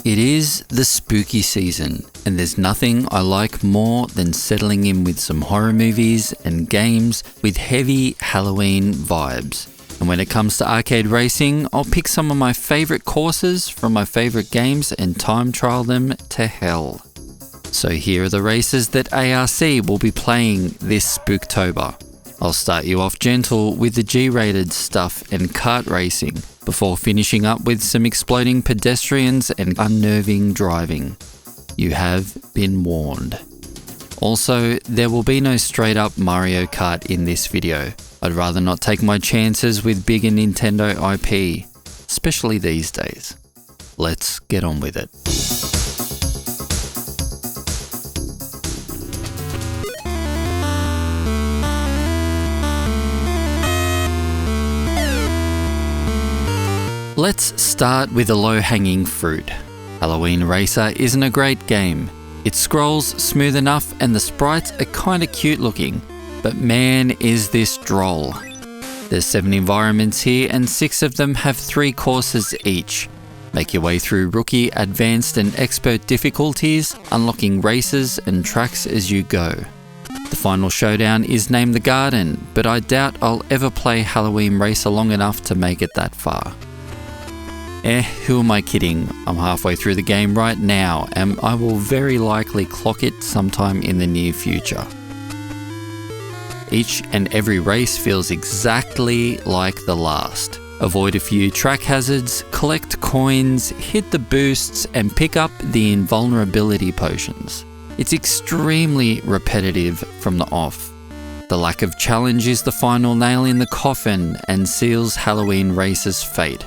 It is the spooky season, and there's nothing I like more than settling in with some horror movies and games with heavy Halloween vibes. And when it comes to arcade racing, I'll pick some of my favourite courses from my favourite games and time trial them to hell. So here are the races that ARC will be playing this Spooktober. I'll start you off gentle with the G-rated stuff and kart racing, before finishing up with some exploding pedestrians and unnerving driving. You have been warned. Also, there will be no straight up Mario Kart in this video. I'd rather not take my chances with bigger Nintendo IP, especially these days. Let's get on with it. Let's start with a low-hanging fruit. Halloween Racer isn't a great game. It scrolls smooth enough and the sprites are kinda cute looking, but man is this droll. There's 7 environments here and 6 of them have 3 courses each. Make your way through rookie, advanced and expert difficulties, unlocking races and tracks as you go. The final showdown is Name the Garden, but I doubt I'll ever play Halloween Racer long enough to make it that far. Who am I kidding? I'm halfway through the game right now and I will very likely clock it sometime in the near future. Each and every race feels exactly like the last. Avoid a few track hazards, collect coins, hit the boosts and pick up the invulnerability potions. It's extremely repetitive from the off. The lack of challenge is the final nail in the coffin and seals Halloween Racer's fate.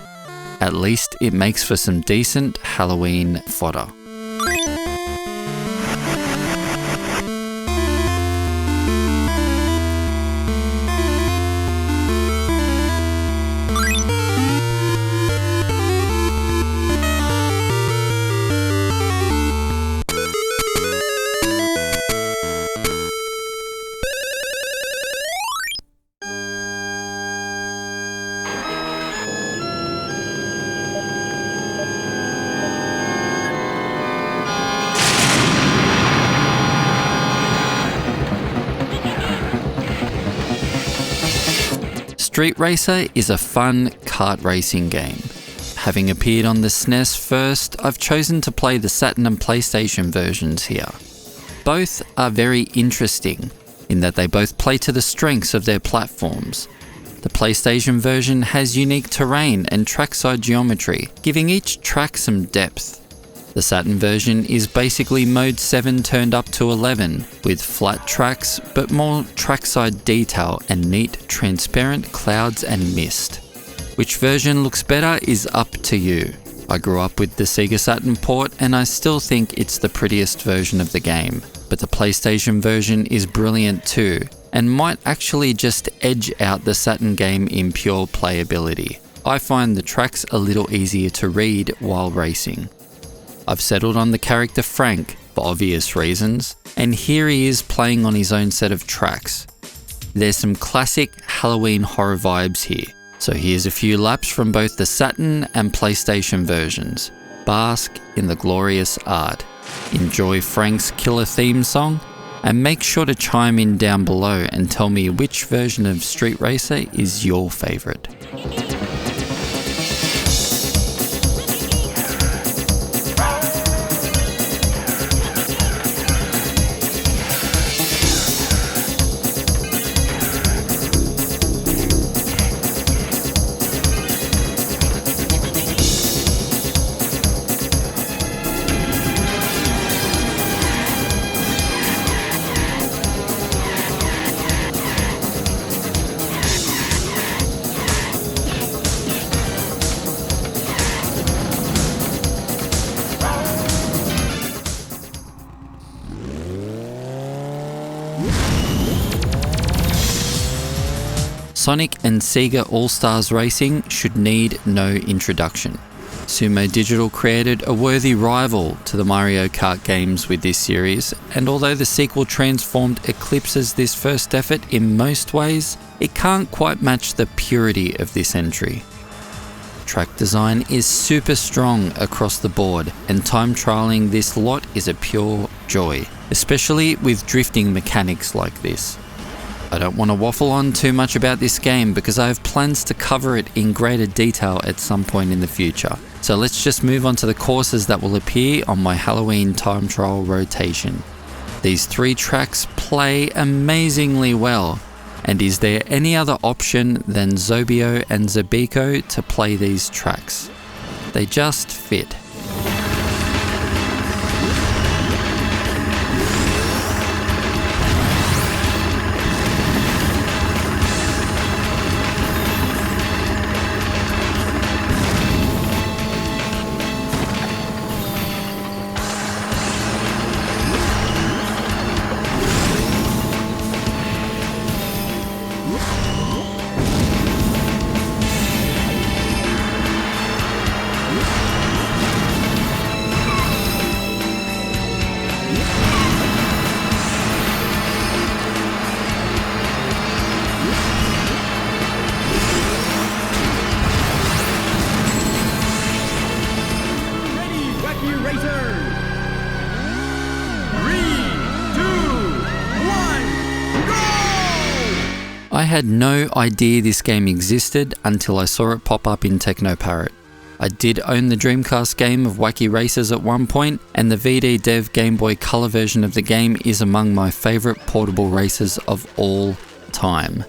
At least it makes for some decent Halloween fodder. Street Racer is a fun kart racing game. Having appeared on the SNES first, I've chosen to play the Saturn and PlayStation versions here. Both are very interesting in that they both play to the strengths of their platforms. The PlayStation version has unique terrain and trackside geometry, giving each track some depth. The Saturn version is basically mode 7 turned up to 11, with flat tracks but more trackside detail and neat transparent clouds and mist. Which version looks better is up to you. I grew up with the SEGA Saturn port and I still think it's the prettiest version of the game, but the PlayStation version is brilliant too, and might actually just edge out the Saturn game in pure playability. I find the tracks a little easier to read while racing. I've settled on the character Frank for obvious reasons, and here he is playing on his own set of tracks. There's some classic Halloween horror vibes here, so here's a few laps from both the Saturn and PlayStation versions. Bask in the glorious art. Enjoy Frank's killer theme song, and make sure to chime in down below and tell me which version of Street Racer is your favourite. Sonic and SEGA All-Stars Racing should need no introduction. Sumo Digital created a worthy rival to the Mario Kart games with this series, and although the sequel Transformed eclipses this first effort in most ways, it can't quite match the purity of this entry. Track design is super strong across the board, and time trialing this lot is a pure joy, especially with drifting mechanics like this. I don't want to waffle on too much about this game because I have plans to cover it in greater detail at some point in the future. So let's just move on to the courses that will appear on my Halloween time trial rotation. These 3 tracks play amazingly well, and is there any other option than Zobio and Zabiko to play these tracks? They just fit. I had no idea this game existed until I saw it pop up in Technoparrot. I did own the Dreamcast game of Wacky Races at one point, and the VD Dev Game Boy Color version of the game is among my favourite portable races of all time.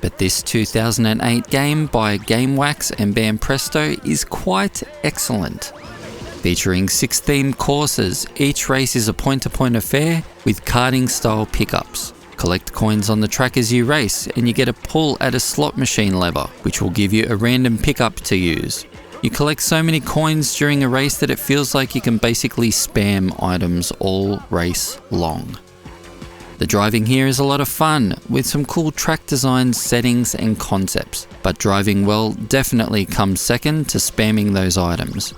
But this 2008 game by GameWax and Bam Presto is quite excellent. Featuring 6 themed courses, each race is a point-to-point affair with karting style pickups. Collect coins on the track as you race, and you get a pull at a slot machine lever, which will give you a random pickup to use. You collect so many coins during a race that it feels like you can basically spam items all race long. The driving here is a lot of fun, with some cool track designs, settings and concepts, but driving well definitely comes second to spamming those items.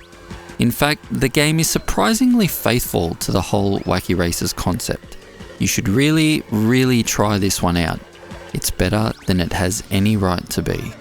In fact, the game is surprisingly faithful to the whole Wacky Races concept. You should really try this one out. It's better than it has any right to be.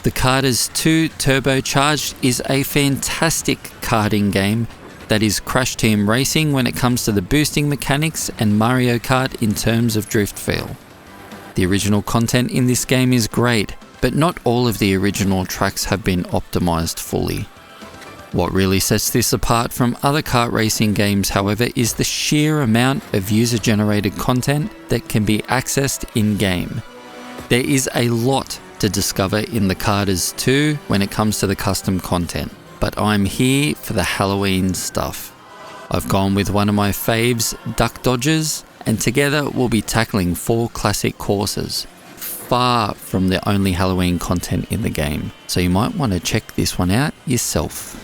The Karters 2 Turbocharged is a fantastic karting game that is Crash Team Racing when it comes to the boosting mechanics and Mario Kart in terms of drift feel. The original content in this game is great, but not all of the original tracks have been optimized fully. What really sets this apart from other kart racing games, however, is the sheer amount of user-generated content that can be accessed in-game. There is a lot to discover in the Karters 2 when it comes to the custom content, but I'm here for the Halloween stuff. I've gone with one of my faves, Duck Dodgers, and together we'll be tackling 4 classic courses, far from the only Halloween content in the game, so you might want to check this one out yourself.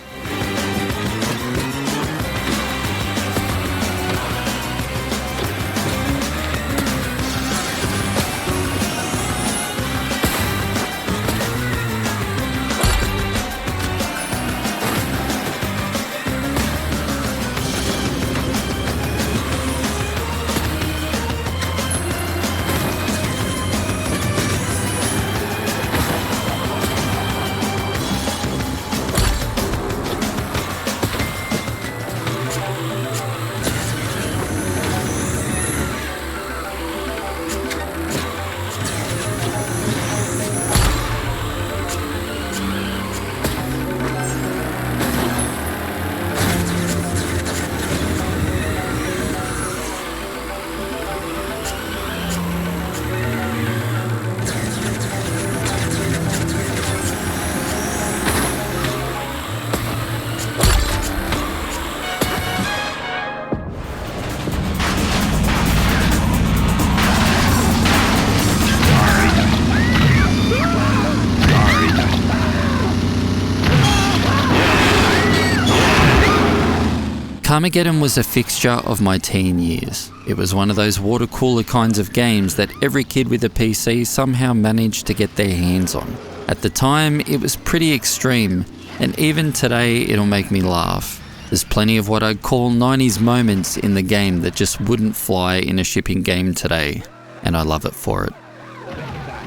Carmageddon was a fixture of my teen years. It was one of those water cooler kinds of games that every kid with a PC somehow managed to get their hands on. At the time, it was pretty extreme, and even today it'll make me laugh. There's plenty of what I'd call 90s moments in the game that just wouldn't fly in a shipping game today, and I love it for it.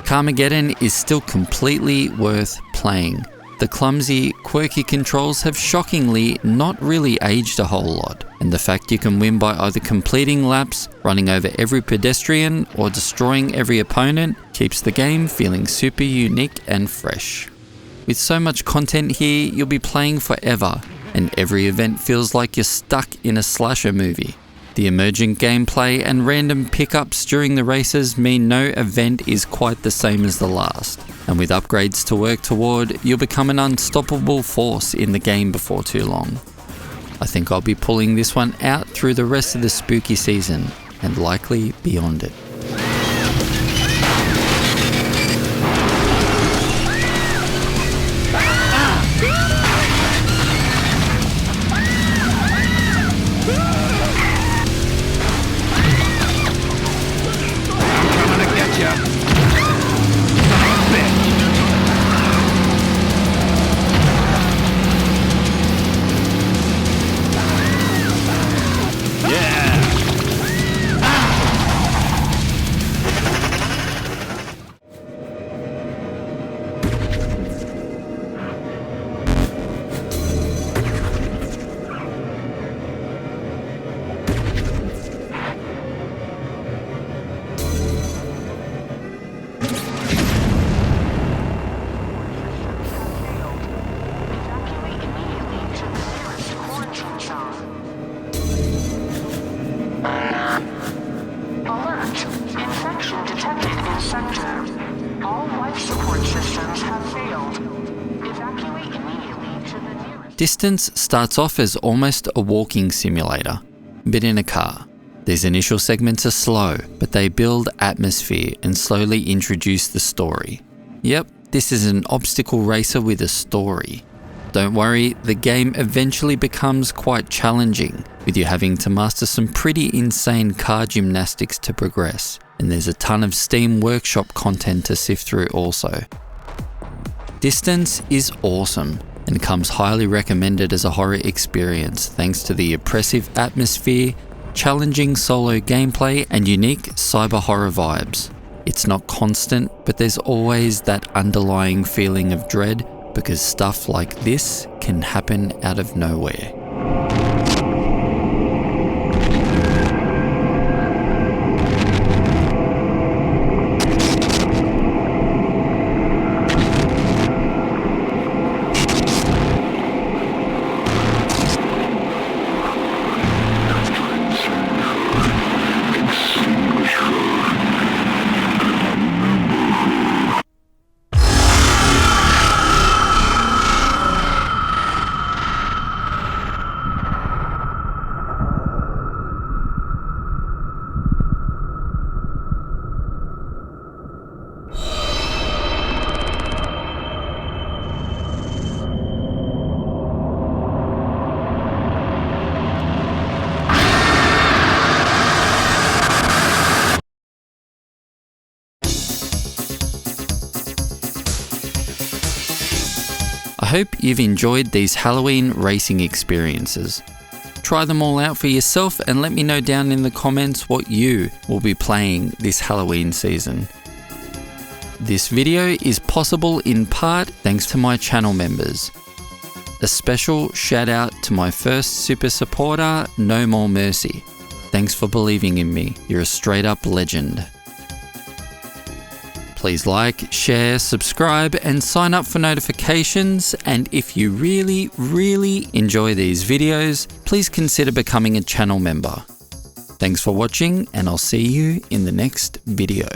Carmageddon is still completely worth playing. The clumsy, quirky controls have shockingly not really aged a whole lot, and the fact you can win by either completing laps, running over every pedestrian, or destroying every opponent keeps the game feeling super unique and fresh. With so much content here, you'll be playing forever, and every event feels like you're stuck in a slasher movie. The emergent gameplay and random pickups during the races mean no event is quite the same as the last. And with upgrades to work toward, you'll become an unstoppable force in the game before too long. I think I'll be pulling this one out through the rest of the spooky season, and likely beyond it. Distance starts off as almost a walking simulator, but in a car. These initial segments are slow, but they build atmosphere and slowly introduce the story. Yep, this is an obstacle racer with a story. Don't worry, the game eventually becomes quite challenging, with you having to master some pretty insane car gymnastics to progress, and there's a ton of Steam Workshop content to sift through also. Distance is awesome, and comes highly recommended as a horror experience thanks to the oppressive atmosphere, challenging solo gameplay, and unique cyber horror vibes. It's not constant, but there's always that underlying feeling of dread because stuff like this can happen out of nowhere. I hope you've enjoyed these Halloween racing experiences. Try them all out for yourself and let me know down in the comments what you will be playing this Halloween season. This video is possible in part thanks to my channel members. A special shout out to my first super supporter, No More Mercy. Thanks for believing in me, you're a straight up legend. Please like, share, subscribe, and sign up for notifications. And if you really enjoy these videos, please consider becoming a channel member. Thanks for watching, and I'll see you in the next video.